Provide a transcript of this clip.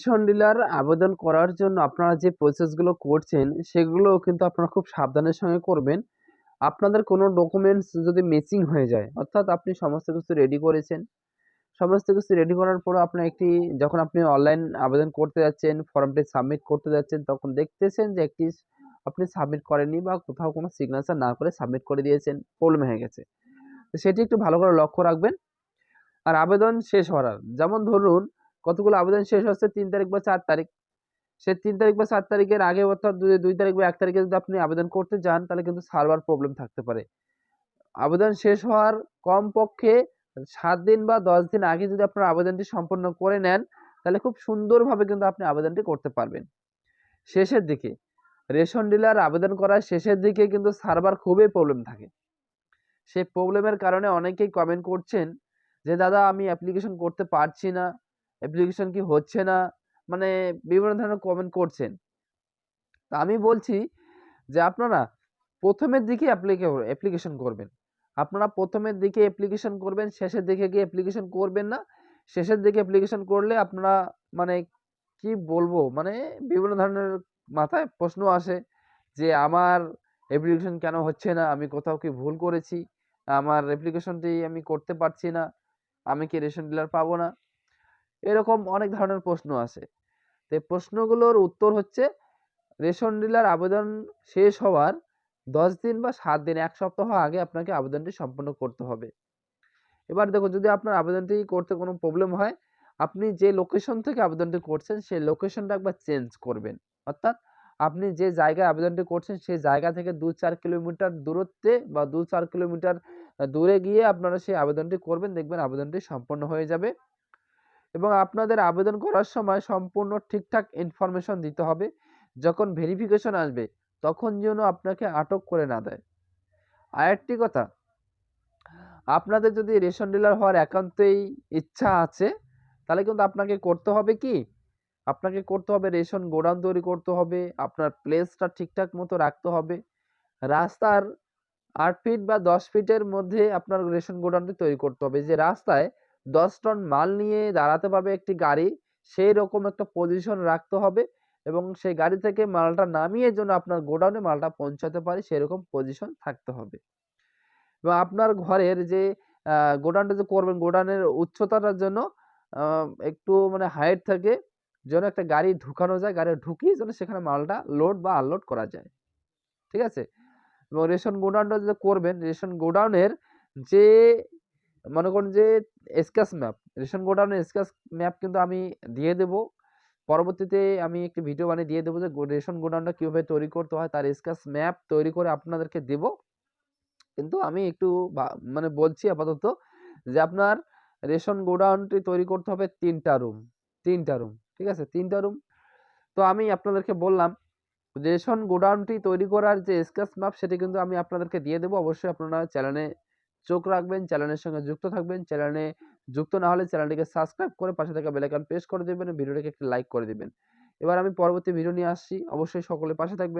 Ration dealer আবেদন করার জন্য আপনারা যে প্রসেসগুলো করছেন সেগুলো কিন্তু আপনারা খুব সাবধানের সঙ্গে করবেন। আপনাদের কোনো ডকুমেন্টস যদি মিসিং হয়ে যায়, অর্থাৎ আপনি সমস্ত কিছু রেডি করেছেন, সমস্ত কিছু রেডি করার পরও আপনার যখন আপনি অনলাইন আবেদন করতে যাচ্ছেন, ফর্মটি সাবমিট করতে যাচ্ছেন, তখন দেখতেছেন যে আপনি সাবমিট করেননি বা কোথাও কোনো সিগনেচার না করে সাবমিট করে দিয়েছেন, প্রবলেম হয়ে গেছে। তো সেটি একটু ভালো করে লক্ষ্য রাখবেন। আর আবেদন শেষ হওয়ার, যেমন ধরুন কতগুলো আবেদন শেষ হচ্ছে ৩ তারিখ বা ৪ তারিখ। সে ৩ তারিখ বা ৪ তারিখের আগে, অর্থাৎ ২ তারিখ বা ১ তারিখে যদি আপনি আবেদন করতে যান, তাহলে কিন্তু সার্ভার প্রবলেম থাকতে পারে। আবেদন শেষ হওয়ার কমপক্ষে ৭ দিন বা ১০ দিন আগে যদি আপনার আবেদনটি সম্পন্ন করে নেন, তাহলে খুব সুন্দরভাবে কিন্তু আপনি আবেদনটি করতে পারবেন। শেষের দিকে রেশন ডিলার আবেদন করার শেষের দিকে কিন্তু সার্ভার খুবই প্রবলেম থাকে। সেই প্রবলেমের কারণে অনেকেই কমেন্ট করছেন যে, "দাদা আমি অ্যাপ্লিকেশন করতে পারছি না, অ্যাপ্লিকেশন কি হচ্ছে না?" মানে বিভিন্ন ধরনের কমেন্ট করছেন। তা আমি বলছি যে আপনারা ১ম এর দিকে অ্যাপ্লিকেশন করবেন। আপনারা ১ম এর দিকে অ্যাপ্লিকেশন করবেন, শেষের দিকে গিয়ে অ্যাপ্লিকেশন করবেন না। শেষের দিকে অ্যাপ্লিকেশন করলে আপনারা মানে কি বলবো? মানে বিভিন্ন ধরনের মাথায় প্রশ্ন আসে যে, "আমার অ্যাপ্লিকেশন কেন হচ্ছে না? আমি কোথাও কি ভুল করেছি? আমার অ্যাপ্লিকেশনটি আমি করতে পারছি না। আমি কি রেশন ডিলার পাবো না?" এরকম অনেক ধরনের প্রশ্ন আসে। তো এই প্রশ্নগুলোর উত্তর হচ্ছে, রেশন ডিলার আবেদন শেষ হওয়ার ১০ দিন বা ৭ দিন, ১ সপ্তাহ আগে আপনাকে আবেদনটি সম্পন্ন করতে হবে। এবার দেখুন, যদি আপনার আবেদনটি করতে কোনো প্রবলেম হয়, আপনি যে লোকেশন থেকে আবেদনটি করছেন সেই লোকেশনটা একবার চেঞ্জ করবেন। অর্থাৎ আপনি যে জায়গায় আবেদনটি করছেন সেই জায়গা থেকে ২-৪ কিলোমিটার দূরত্বে বা ২-৪ কিলোমিটার দূরে গিয়ে আপনারা সেই আবেদনটি করবেন। দেখবেন আবেদনটি সম্পন্ন হয়ে যাবে। এবং আপনাদের আবেদন করার সময় সম্পূর্ণ ঠিকঠাক ইনফরমেশন দিতে হবে। যখন ভেরিফিকেশন আসবে তখন যেন আপনাকে আটক করে না দেয়। আরেকটি কথা, আপনাদের যদি রেশন ডিলার হওয়ার একান্তই ইচ্ছা আছে, তাহলে কিন্তু আপনাকে করতে হবে কি? আপনাকে করতে হবে রেশন গোডাউন তৈরি করতে হবে, আপনার প্লেসটা ঠিকঠাক মতো রাখতে হবে। রাস্তার ৮ ফিট বা ১০ ফিটের মধ্যে আপনার রেশন গোডাউনটি তৈরি করতে হবে। যে রাস্তায় ১০ টন মাল নিয়ে দাঁড়াতে পারবে একটি গাড়ি, সেই রকম একটা পজিশন রাখতে হবে এবং সেই গাড়ি থেকে মালটা নামিয়ে যেন আপনার গোডাউনে মালটা পৌঁছাতে পারে সেরকম পজিশন থাকতে হবে। এবং আপনার ঘরের যে আ গোডাউনটা যে করবেন, গোডাউনের উচ্চতাটার জন্য আ একটু মানে হাইট থাকে, যেন একটা গাড়ি ঢুকানো যায়, গাড়ি ঢুকিয়ে যেন সেখানে মালটা লোড বা আনলোড করা যায়। ঠিক আছে? এবং রেশন গোডাউনটা যে করবেন, রেশন গোডাউনের যে মনে করুন যে স্কেচ ম্যাপ, রেশন গোডাউনের স্কেচ ম্যাপ কিন্তু আমি দিয়ে দেব। পরবর্তীতে আমি একটি ভিডিও বানিয়ে দিয়ে দেব যে রেশন গোডাউনটা কিভাবে তৈরি করতে হয়, তার স্কেচ ম্যাপ তৈরি করে আপনাদেরকে দেব। কিন্তু আমি একটু মানে বলছি আপাতত যে আপনার রেশন গোডাউনটি তৈরি করতে হবে ৩ টা রুম। ৩ টা রুম। ঠিক আছে? ৩ টা রুম। তো আমি আপনাদেরকে বললাম, রেশন গোডাউনটি তৈরি করার যে স্কেচ ম্যাপ সেটি কিন্তু আমি আপনাদেরকে দিয়ে দেব। অবশ্যই আপনারা চ্যানেলে চোখ রাখবেন, চ্যানেলের সঙ্গে যুক্ত থাকবেন। চ্যানেলে যুক্ত না হলে চ্যানেলটিকে সাবস্ক্রাইব করে পাশে থাকা বেল আইকন প্রেস করে দিবেন, ভিডিওটিকে একটি লাইক করে দিবেন। এবার আমি পরবর্তী ভিডিও নিয়ে আসছি। অবশ্যই সকলে পাশে থাকবেন।